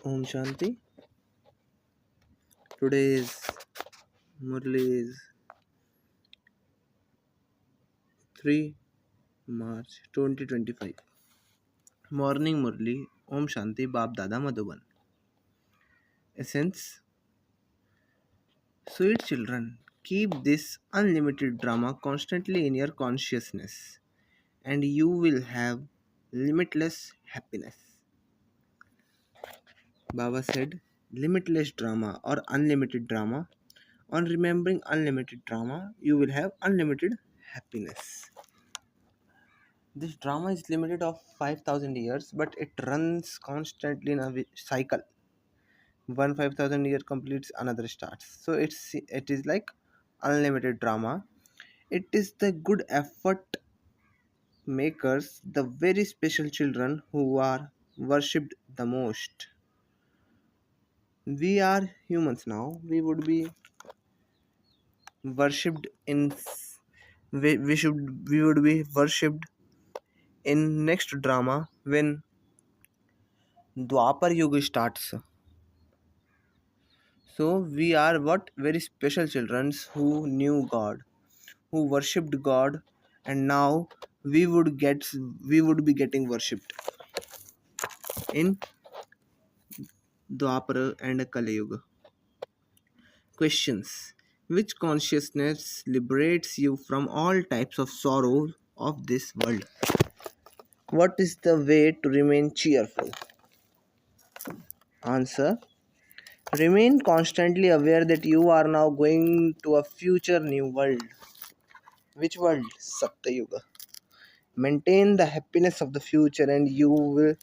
Om Shanti. Today's murli is 3 March 2025. Morning murli. Om Shanti Bap Dada Madhuban. Essence. Sweet children, keep this unlimited drama constantly in your consciousness and you will have limitless happiness. Baba said, limitless drama or unlimited drama. On remembering unlimited drama, you will have unlimited happiness. This drama is limited of 5,000 years, but it runs constantly in a cycle. One 5,000 year completes, another starts. So it is like unlimited drama. It is the good effort makers, the very special children who are worshipped the most. We are humans now. Worshipped in we would be worshipped in next drama when Dwapar Yuga starts. So we are what very special children who knew God, who worshipped God, and now we would be getting worshipped in Dwapara and Kali Yuga. Questions: which consciousness liberates you from all types of sorrow of this world? What is the way to remain cheerful? Answer: remain constantly aware that you are now going to a future new world. Which world? Satya Yuga. Maintain the happiness of the future and you will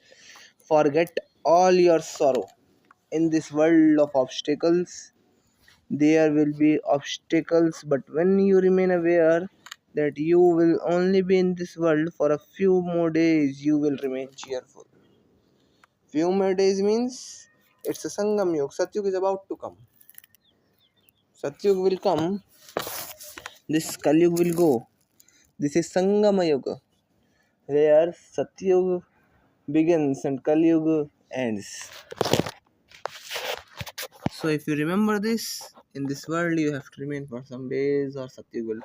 forget all your sorrow. In this world of obstacles, there will be obstacles, but when you remain aware that you will only be in this world for a few more days, you will remain cheerful. Few more days means it's a Sangam Yuga. Satyug is about to come. Satyug will come, this Kalyug will go. This is Sangama Yuga, where Satyug begins and Kali Yuga ends. So if you remember this, in this world you have to remain for some days or Satyug will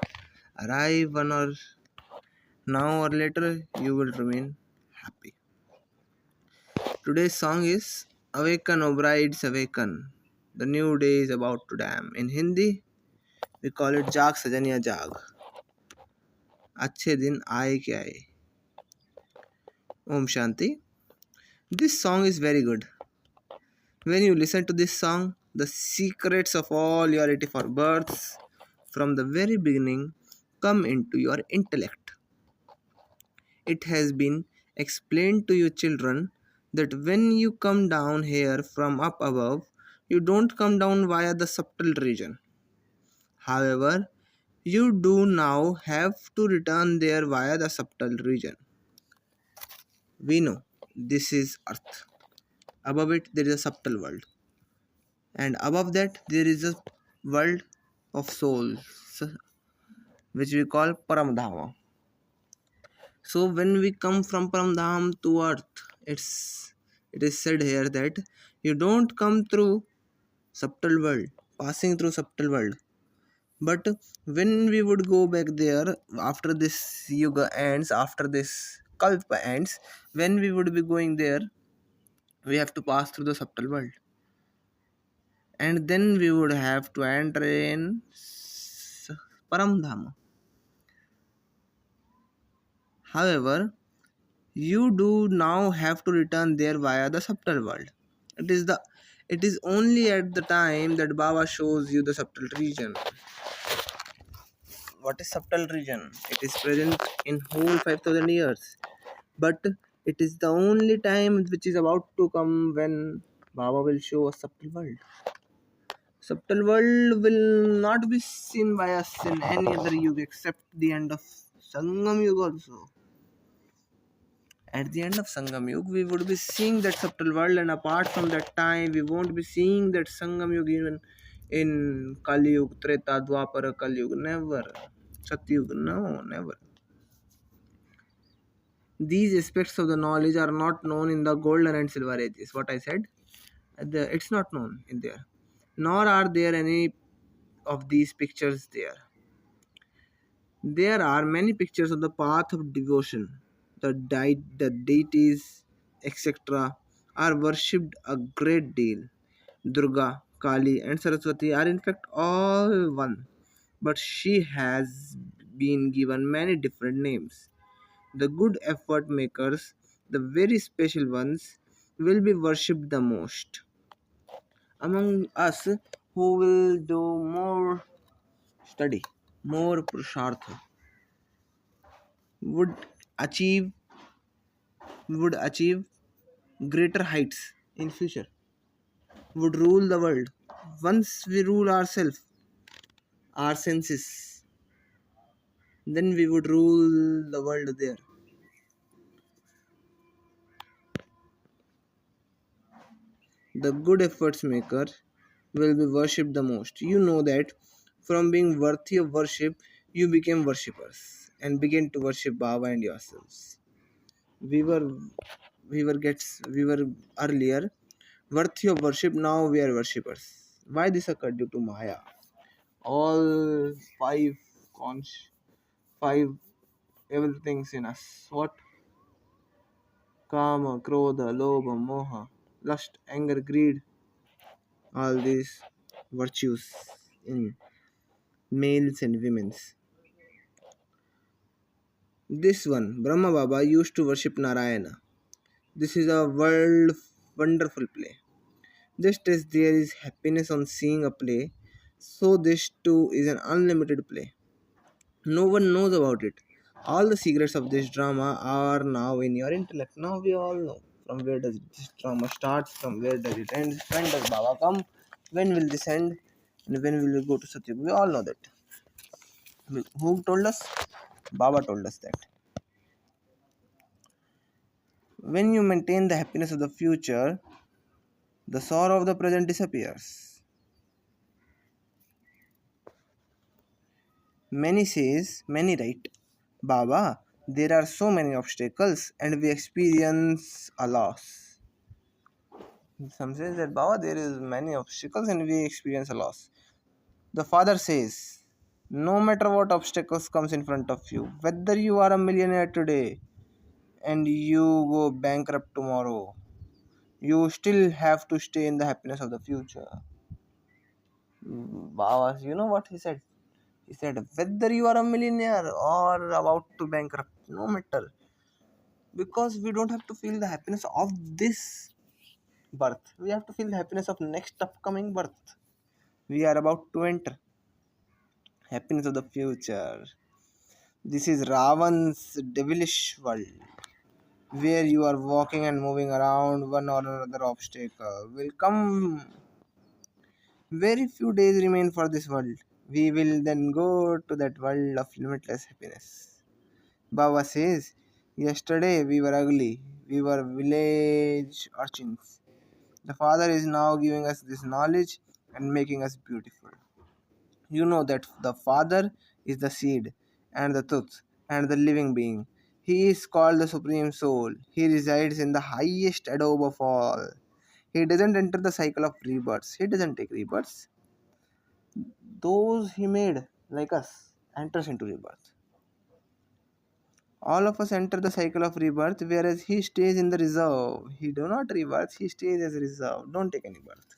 arrive one or now or later you will remain happy. Today's song is Awaken O Brides Awaken. The new day is about to dawn. In Hindi, we call it Jaag Sajaniya Jaag. Achhe din aaye ke aaye. Om Shanti. This song is very good. When you listen to this song, the secrets of all your 84 births from the very beginning come into your intellect. It has been explained to you children that when you come down here from up above, you don't come down via the subtle region. However, you do now have to return there via the subtle region. We know this is earth. Above it there is a subtle world. And above that there is a world of souls which we call Paramdhama. So when we come from Paramdham to earth, it is said here that you don't come through subtle world, passing through subtle world. But when we would go back there after this yuga ends, after this kalpa ends, when we would be going there, we have to pass through the subtle world. And then we would have to enter in Paramdhama. However, you do now have to return there via the subtle world. It is only at the time that Baba shows you the subtle region. What is subtle region? It is present in whole 5,000 years. But it is the only time which is about to come when Baba will show a subtle world. Subtle world will not be seen by us in any other yuga except the end of Sangam Yuga also. At the end of Sangam Yuga, we would be seeing that subtle world, and apart from that time, we won't be seeing that Sangam Yuga even in Kali Yuga, Treta, Dwapara, Kali Yuga. Never. Satyuga, no, never. These aspects of the knowledge are not known in the golden and silver ages. What I said? It's not known in there. Nor are there any of these pictures there. There are many pictures of the path of devotion. The deities, etc., are worshipped a great deal. Durga, Kali, and Saraswati are in fact all one, but she has been given many different names. The good effort makers, the very special ones, will be worshipped the most. Among us who will do more study, more prushartha, would achieve would achieve greater heights in future, would rule the world. Once we rule ourselves, our senses, then we would rule the world there. The good efforts maker will be worshipped the most. You know that from being worthy of worship, you became worshippers and begin to worship Baba and yourselves. We were we were earlier worthy of worship, now we are worshippers. Why this occurred? Due to Maya. All five evil things in us. What? Kama, Krodha, Lobha, Moha, lust, anger, greed, all these virtues in males and women's. This one, Brahma Baba used to worship Narayana. This is a world wonderful play. Just as there is happiness on seeing a play, so this too is an unlimited play. No one knows about it. All the secrets of this drama are now in your intellect. Now we all know from where does this drama starts, from where does it end, when does Baba come, when will this end, and when will we go to Satyug. We all know that. Who told us? Baba told us that. When you maintain the happiness of the future, the sorrow of the present disappears. Many write, Baba, there are so many obstacles and we experience a loss. Some says that Baba, there is many obstacles and we experience a loss. The father says, no matter what obstacles comes in front of you, whether you are a millionaire today and you go bankrupt tomorrow, you still have to stay in the happiness of the future. Baba, you know what he said? He said, whether you are a millionaire or about to bankrupt, no matter. Because we don't have to feel the happiness of this birth. We have to feel the happiness of next upcoming birth. We are about to enter. Happiness of the future. This is Ravan's devilish world. Where you are walking and moving around one or another obstacle will come. Very few days remain for this world. We will then go to that world of limitless happiness. Baba says, yesterday we were ugly, we were village urchins. The Father is now giving us this knowledge and making us beautiful. You know that the Father is the seed and the truth and the living being. He is called the Supreme Soul. He resides in the highest abode of all. He doesn't enter the cycle of rebirths. He doesn't take rebirths. Those he made, like us, enters into rebirth. All of us enter the cycle of rebirth, whereas he stays in the reserve. He do not rebirth, he stays as reserve. Don't take any birth.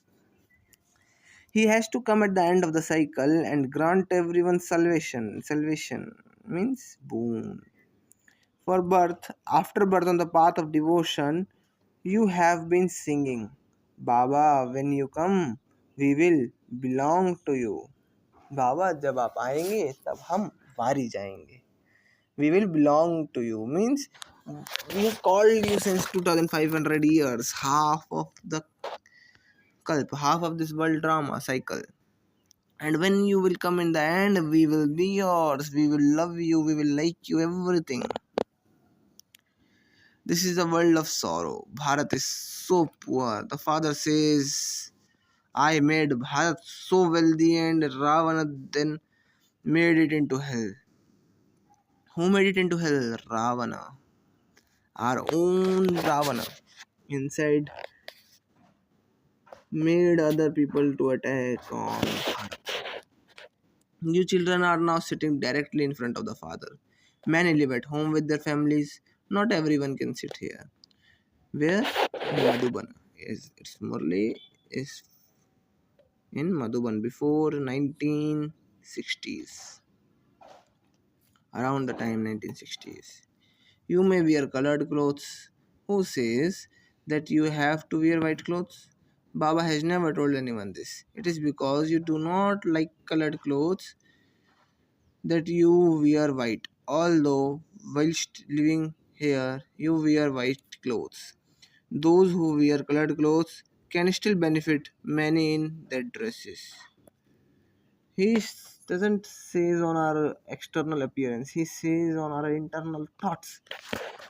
He has to come at the end of the cycle and grant everyone salvation. Salvation means boon. For birth, after birth on the path of devotion, you have been singing, Baba, when you come, we will belong to you. बाबा जब आप आएंगे तब हम वारी जाएंगे. We will belong to you means we have called you since 2500 years, half of the kalp, half of this world drama cycle. And when you will come in the end, we will be yours, we will love you, we will like you, everything. This is a world of sorrow. Bharat is so poor. The father says, I made Bharat so wealthy and Ravana then made it into hell. Who made it into hell? Ravana. Our own Ravana. Inside made other people to attack on Bharat. You children are now sitting directly in front of the father. Many live at home with their families. Not everyone can sit here. Where? In Madhuban. Yes, it's Murli is in Madhuban before 1960s. Around the time 1960s. You may wear colored clothes. Who says that you have to wear white clothes? Baba has never told anyone this. It is because you do not like colored clothes that you wear white. Although, whilst living here, you wear white clothes. Those who wear colored clothes can still benefit many in their dresses. Doesn't says on our external appearance. He says on our internal thoughts.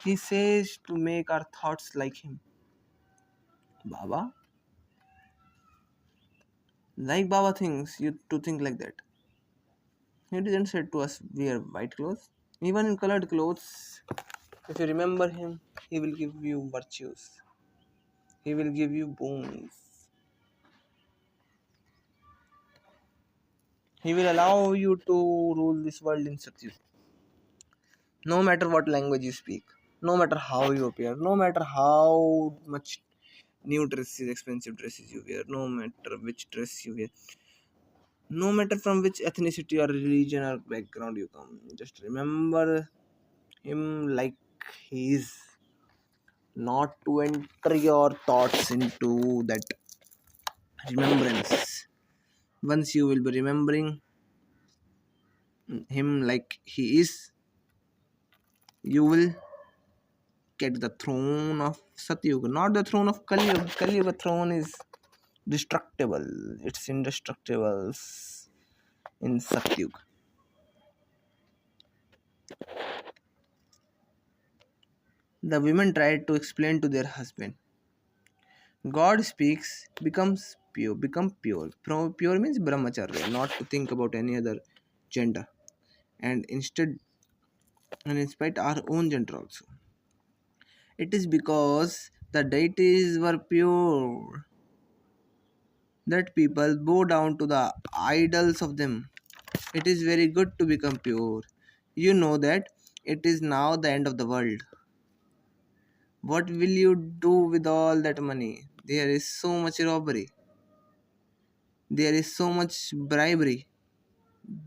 He says to make our thoughts like him. Baba, like Baba thinks you to think like that. He didn't say to us wear white clothes. Even in colored clothes, if you remember him, he will give you virtues. He will give you boons. He will allow you to rule this world in Satya. No matter what language you speak, no matter how you appear, no matter how much new dresses, expensive dresses you wear, no matter which dress you wear, no matter from which ethnicity or religion or background you come, just remember him like he is, not to enter your thoughts into that remembrance. Once you will be remembering him like he is, you will get the throne of Satyuga, not the throne of Kali Yuga. Kali Yuga throne is destructible, it's indestructible in Satyuga. The women tried to explain to their husband. God speaks, becomes pure, become pure. Pure means brahmacharya, not to think about any other gender, and instead, and in spite our own gender also. It is because the deities were pure that people bow down to the idols of them. It is very good to become pure. You know that it is now the end of the world. What will you do with all that money? There is so much robbery. There is so much bribery.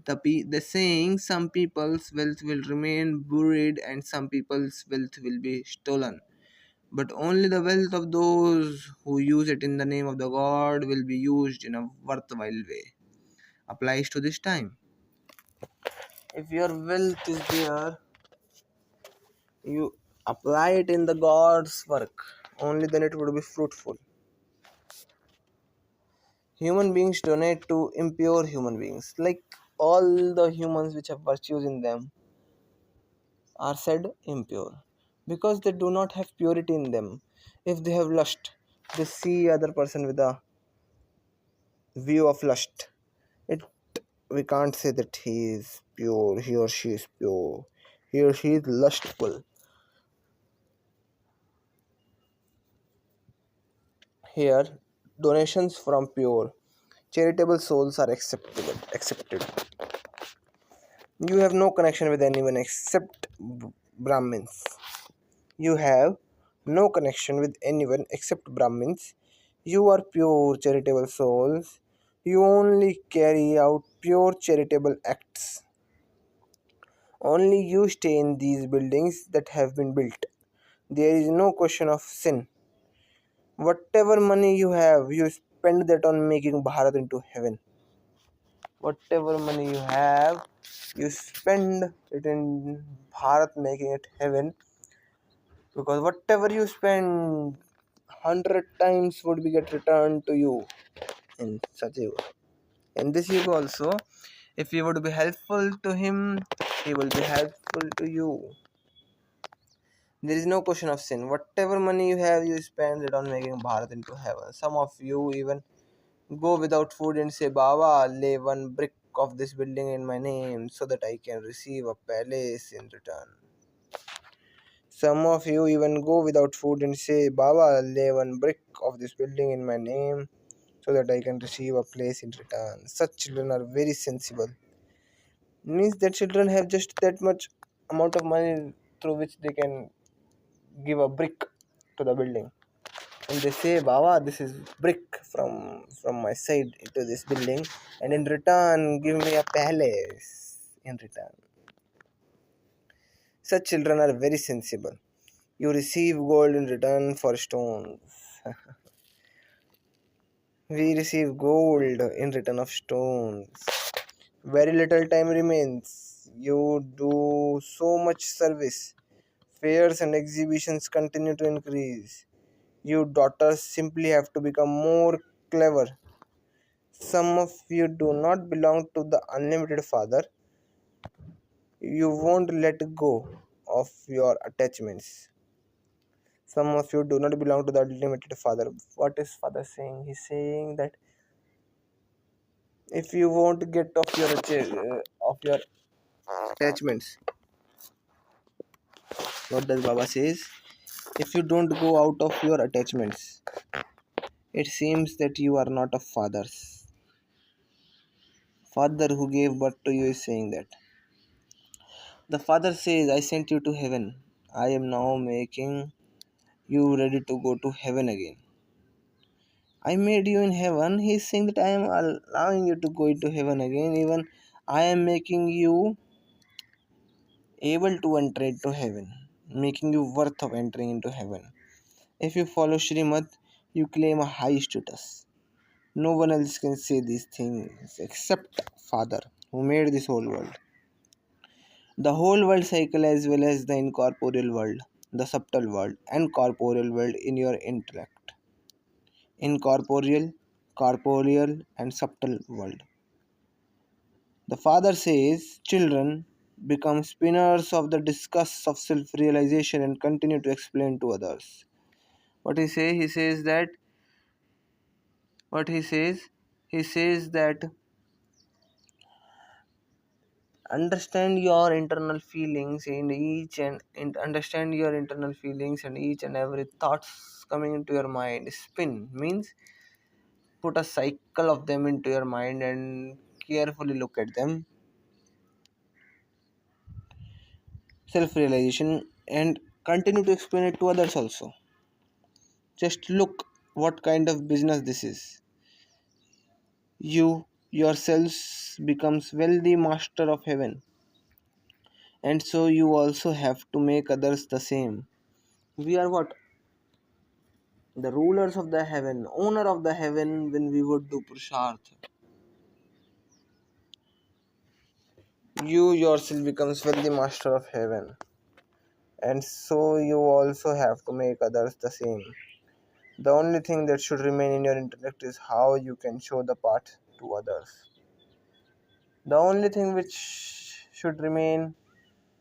The saying some people's wealth will remain buried and some people's wealth will be stolen. But only the wealth of those who use it in the name of the God will be used in a worthwhile way. Applies to this time. If your wealth is there, you apply it in the God's work. Only then it would be fruitful. Human beings donate to impure human beings. Like all the humans which have virtues in them are said impure because they do not have purity in them. If they have lust, they see other person with a view of lust. It we can't say that he is pure, he or she is pure, he or she is lustful. Here, donations from pure, charitable souls are accepted. You have no connection with anyone except Brahmins. You have no connection with anyone except Brahmins. You are pure charitable souls. You only carry out pure charitable acts. Only you stay in these buildings that have been built. There is no question of sin. Whatever money you have, you spend that on making Bharat into heaven. Whatever money you have, you spend it in Bharat making it heaven, because whatever you spend 100 times would be get returned to you in such a way. In this yuga also, if you would be helpful to him, he will be helpful to you. There is no question of sin. Whatever money you have, you spend it on making Bharat into heaven. Some of you even go without food and say, Baba, lay one brick of this building in my name so that I can receive a palace in return. Some of you even go without food and say, Baba, lay one brick of this building in my name so that I can receive a place in return. Such children are very sensible. Means that children have just that much amount of money through which they can give a brick to the building. And they say, Baba, this is brick from my side into this building, and in return give me a palace in return. Such children are very sensible. You receive gold in return for stones. We receive gold in return of stones. Very little time remains. You do so much service. Fairs and exhibitions continue to increase. You daughters simply have to become more clever. Some of you do not belong to the unlimited father. You won't let go of your attachments. Some of you do not belong to the unlimited father. What is father saying? He's saying that if you won't get off your attachments, what does Baba says? If you don't go out of your attachments, it seems that you are not a father who gave birth to you is saying that. The father says, I sent you to heaven. I am now making you ready to go to heaven again. I made you in heaven. He is saying that I am allowing you to go into heaven again. Even I am making you able to enter into heaven, making you worth of entering into heaven. If you follow Srimad, you claim a high status. No one else can say these things except Father who made this whole world. The whole world cycle as well as the incorporeal world, the subtle world and corporeal world in your intellect. Incorporeal, corporeal and subtle world. The father says, children become spinners of the discuss of self-realization and continue to explain to others. What he say? He says that what he says that understand your internal feelings and understand your internal feelings and each and every thoughts coming into your mind. Spin means put a cycle of them into your mind and carefully look at them. Self realization and continue to explain it to others also. Just look what kind of business this is. You yourselves becomes wealthy master of heaven, and so you also have to make others the same. We are what? The rulers of the heaven, owner of the heaven when we would do Purusharth. You yourself becomes wealthy master of heaven, and so you also have to make others the same. The only thing that should remain in your intellect is how you can show the path to others. The only thing which should remain,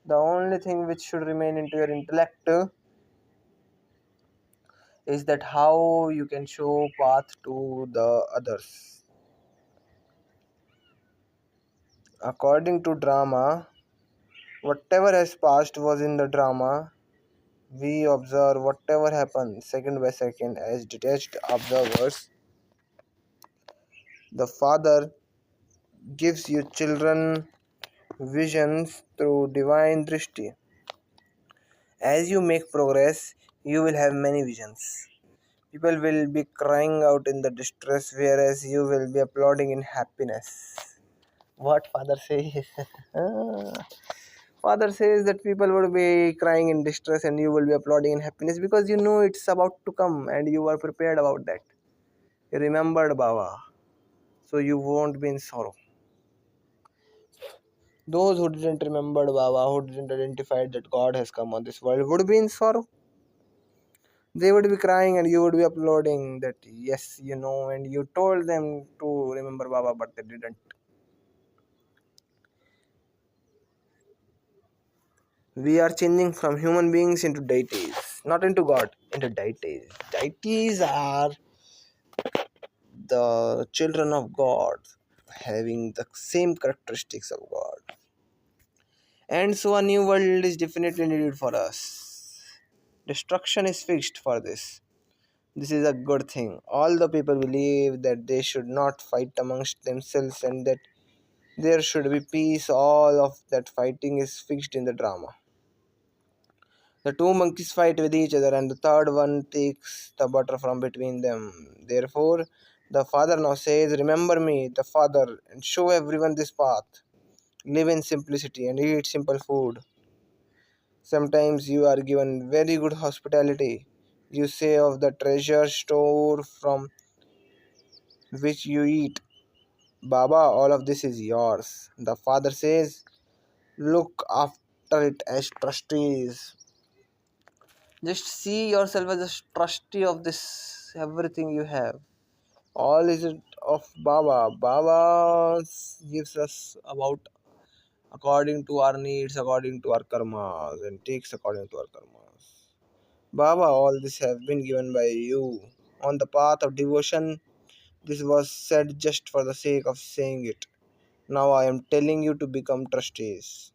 the only thing which should remain into your intellect is that how you can show path to the others. According to drama, whatever has passed was in the drama. We observe whatever happens second by second as detached observers. The Father gives you children visions through divine drishti. As you make progress, you will have many visions. People will be crying out in the distress, whereas you will be applauding in happiness. What Father says? Father says that people would be crying in distress and you will be applauding in happiness because you know it's about to come and you are prepared about that. You remembered Baba, so you won't be in sorrow. Those who didn't remember Baba, who didn't identify that God has come on this world, would be in sorrow. They would be crying and you would be applauding that, yes, you know, and you told them to remember Baba, but they didn't. We are changing from human beings into deities, not into God, into deities. Deities are the children of God, having the same characteristics of God. And so a new world is definitely needed for us. Destruction is fixed for this. This is a good thing. All the people believe that they should not fight amongst themselves and that there should be peace. All of that fighting is fixed in the drama. The two monkeys fight with each other, and the third one takes the butter from between them. Therefore, the father now says, remember me, the father, and show everyone this path. Live in simplicity and eat simple food. Sometimes you are given very good hospitality. You say of the treasure store from which you eat, Baba, all of this is yours. The father says, look after it as trustees. Just see yourself as a trustee of this everything you have. All is it of Baba. Baba gives us about according to our needs, according to our karmas, and takes according to our karmas. Baba, all this have been given by you. On the path of devotion, this was said just for the sake of saying it. Now I am telling you to become trustees.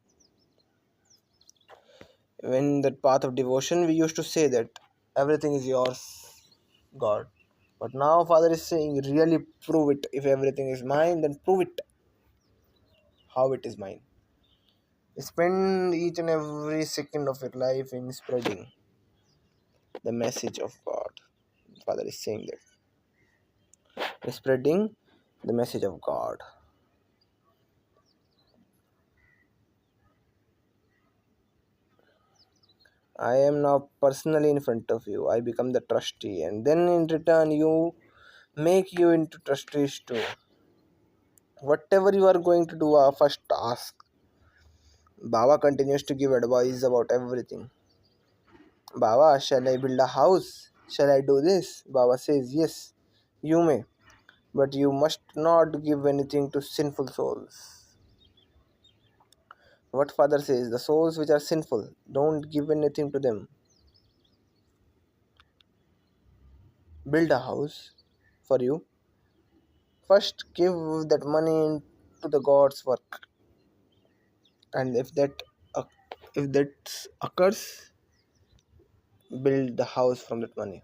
In that path of devotion, we used to say that everything is yours, God. But now Father is saying, really prove it. If everything is mine, then prove it how it is mine. Spend each and every second of your life in spreading the message of God. Father is saying that. Spreading the message of God. I am now personally in front of you. I become the trustee, and then in return, you make you into trustees too. Whatever you are going to do, first ask. Baba continues to give advice about everything. Baba, shall I build a house? Shall I do this? Baba says, yes, you may, but you must not give anything to sinful souls. What Father says, the souls which are sinful, don't give anything to them. Build a house for you. First, give that money to the God's work, and uh, if that occurs, build the house from that money.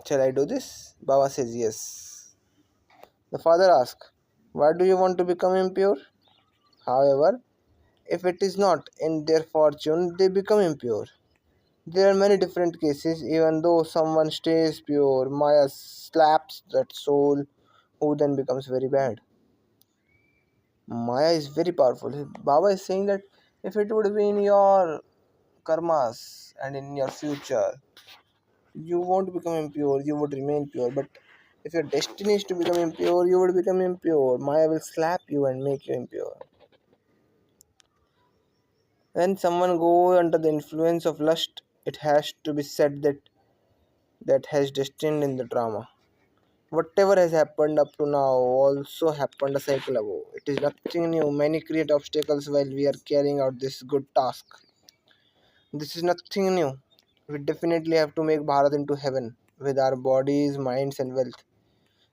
Shall I do this? Baba says yes. The father asks, why do you want to become impure? However, if it is not in their fortune, they become impure. There are many different cases. Even though someone stays pure, Maya slaps that soul who then becomes very bad. Maya is very powerful. Baba is saying that if it would be in your karmas and in your future, you won't become impure, you would remain pure. But if your destiny is to become impure, you would become impure. Maya will slap you and make you impure. When someone goes under the influence of lust, it has to be said that has destined in the drama. Whatever has happened up to now also happened a cycle ago. It is nothing new. Many create obstacles while we are carrying out this good task. This is nothing new. We definitely have to make Bharat into heaven with our bodies, minds, and wealth.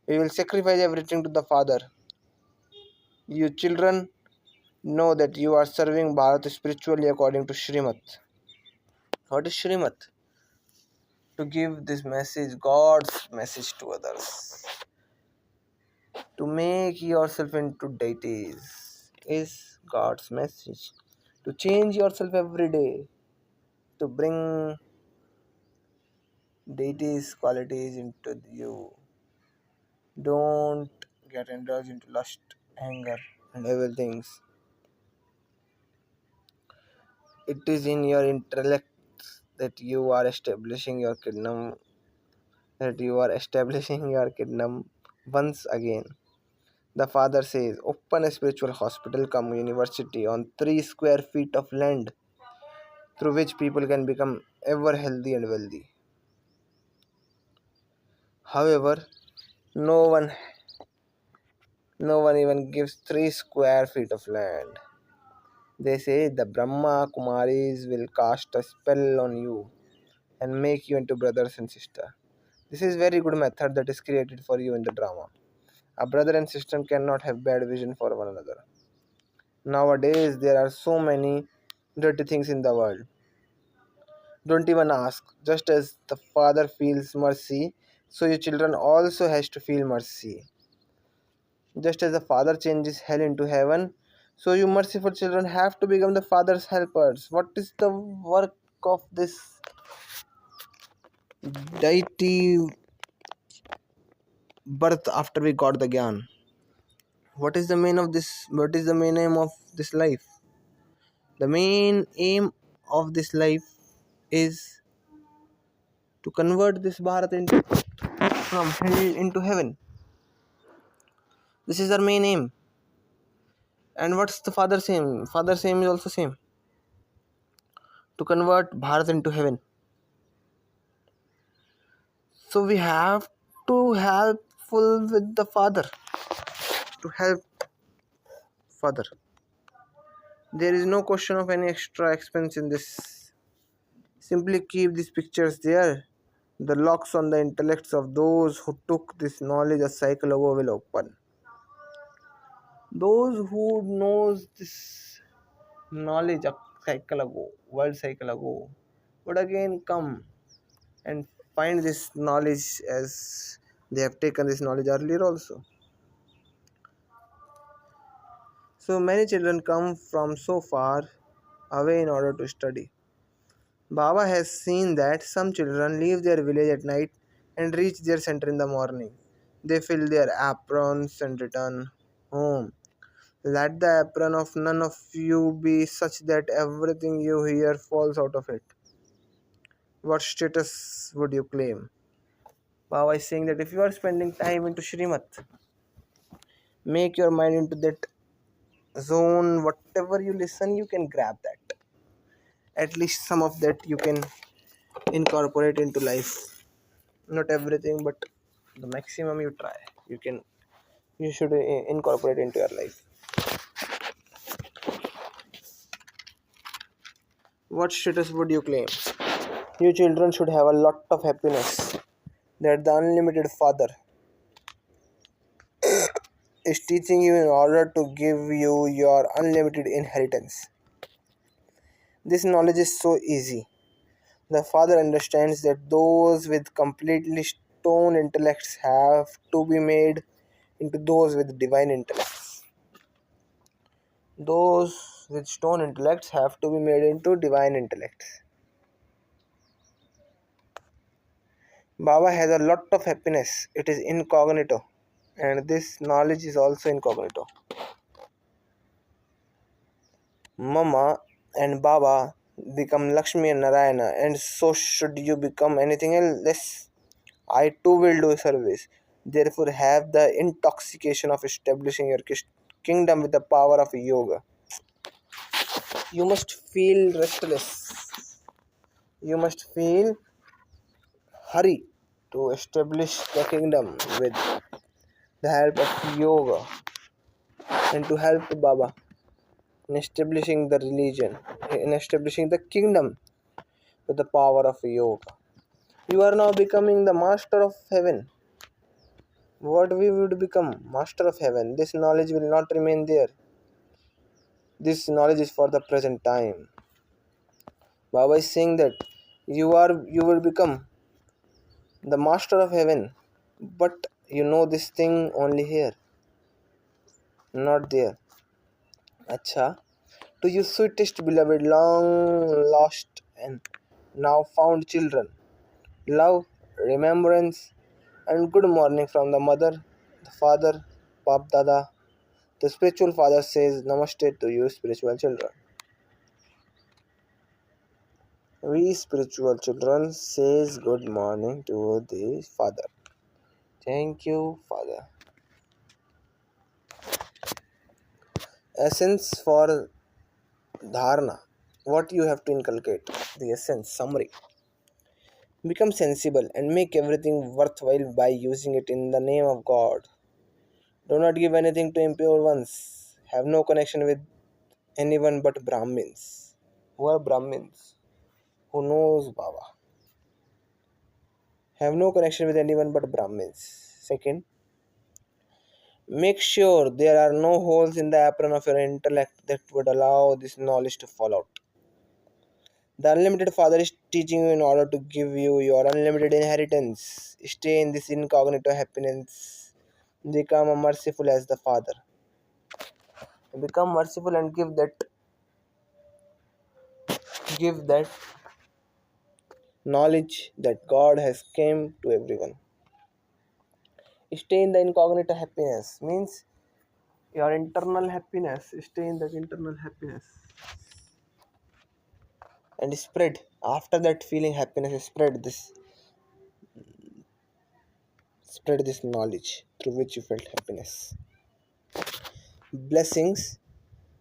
We will sacrifice everything to the Father. You children know that you are serving Bharat spiritually according to Shrimat. What is Shrimat? To give this message, God's message to others. To make yourself into deities is God's message. To change yourself every day. To bring deities qualities into you. Don't get indulged into lust, anger, and evil things. It is in your intellect that you are establishing your kingdom, once again. The father says, open a spiritual hospital come university on 3 square feet of land through which people can become ever healthy and wealthy. However, no one no one even gives 3 square feet of land. They say the Brahma Kumaris will cast a spell on you and make you into brothers and sister. This is very good method that is created for you in the drama. A brother and sister cannot have bad vision for one another. Nowadays there are so many dirty things in the world. Don't even ask. Just as the Father feels mercy, so your children also has to feel mercy. Just as the Father changes hell into heaven, so you merciful children have to become the Father's helpers. What is the work of this deity birth after we got the Gyan? What is the main aim of this life? The main aim of this life is to convert this Bharat into from hell into heaven. This is our main aim. And what's the father's aim? Father's aim is also same. To convert Bharat into heaven. So we have to helpful with the father. To help father. There is no question of any extra expense in this. Simply keep these pictures there. The locks on the intellects of those who took this knowledge a cycle ago will open. Those who knows this knowledge a cycle ago, world cycle ago, would again come and find this knowledge as they have taken this knowledge earlier also. So many children come from so far away in order to study. Baba has seen that some children leave their village at night and reach their center in the morning. They fill their aprons and return home. Let the apron of none of you be such that everything you hear falls out of it. What status would you claim? Baba is saying that if you are spending time into Shrimat, make your mind into that zone. Whatever you listen, you can grab that. At least some of that you can incorporate into life. Not everything, but the maximum you try. You should incorporate into your life. What status would you claim? You children should have a lot of happiness that the unlimited Father is teaching you in order to give you your unlimited inheritance. This knowledge is so easy. The Father understands that those with completely stone intellects have to be made into those with divine intellects. Those with stone intellects have to be made into divine intellects. Baba has a lot of happiness. It is incognito. And this knowledge is also incognito. Mama and Baba become Lakshmi and Narayana, and so should you become anything else. I too will do service. Therefore, have the intoxication of establishing your kingdom with the power of yoga. You must feel restless. You must feel hurry to establish the kingdom with the help of yoga and to help Baba in establishing the religion, in establishing the kingdom with the power of yoga. You are now becoming the master of heaven. What we would become? Master of heaven. This knowledge will not remain there. This knowledge is for the present time. Baba is saying that you will become the master of heaven, but you know this thing only here, not there. Acha. To you sweetest beloved, long lost and now found children, love, remembrance, and good morning from the mother, the father, Bap Dada. The spiritual father says Namaste to you, spiritual children. We spiritual children says good morning to the father. Thank you, father. Essence for dharana. What you have to inculcate. The essence, summary. Become sensible and make everything worthwhile by using it in the name of God. Do not give anything to impure ones. Have no connection with anyone but Brahmins. Who are Brahmins? Who knows Baba? Have no connection with anyone but Brahmins. Second, make sure there are no holes in the apron of your intellect that would allow this knowledge to fall out. The unlimited father is teaching you in order to give you your unlimited inheritance. Stay in this incognito happiness. Become merciful as the father. Become merciful and give that knowledge that God has came to everyone. Stay in the incognito happiness means your internal happiness. Stay in that internal happiness and spread. After that feeling happiness, spread this knowledge through which you felt happiness. Blessings.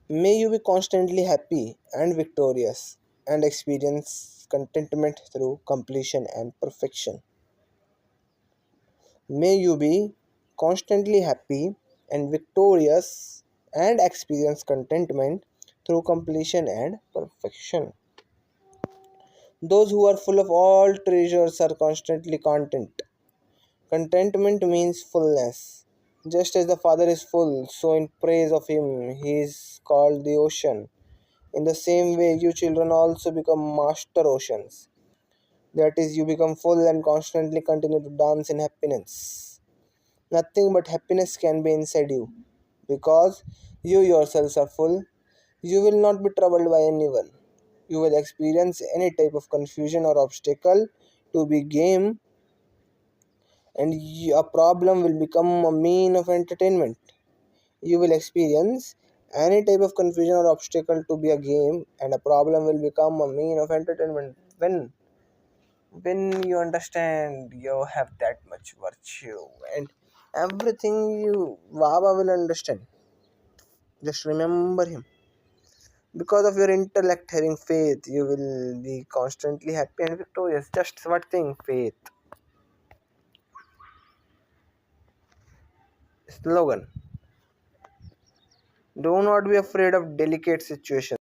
May you be constantly happy and victorious and experience contentment through completion and perfection. May you be constantly happy and victorious and experience contentment through completion and perfection. Those who are full of all treasures are constantly content. Contentment means fullness. Just as the Father is full, so in praise of Him, He is called the ocean. In the same way, you children also become master oceans. That is, you become full and constantly continue to dance in happiness. Nothing but happiness can be inside you. Because you yourselves are full, you will not be troubled by anyone. You will experience any type of confusion or obstacle to be game, and a problem will become a mean of entertainment. You will experience any type of confusion or obstacle to be a game, and a problem will become a mean of entertainment. When you understand you have that much virtue, and everything you Baba will understand. Just remember him. Because of your intellect having faith, you will be constantly happy and victorious. Just what thing? Faith. Slogan. Do not be afraid of delicate situations.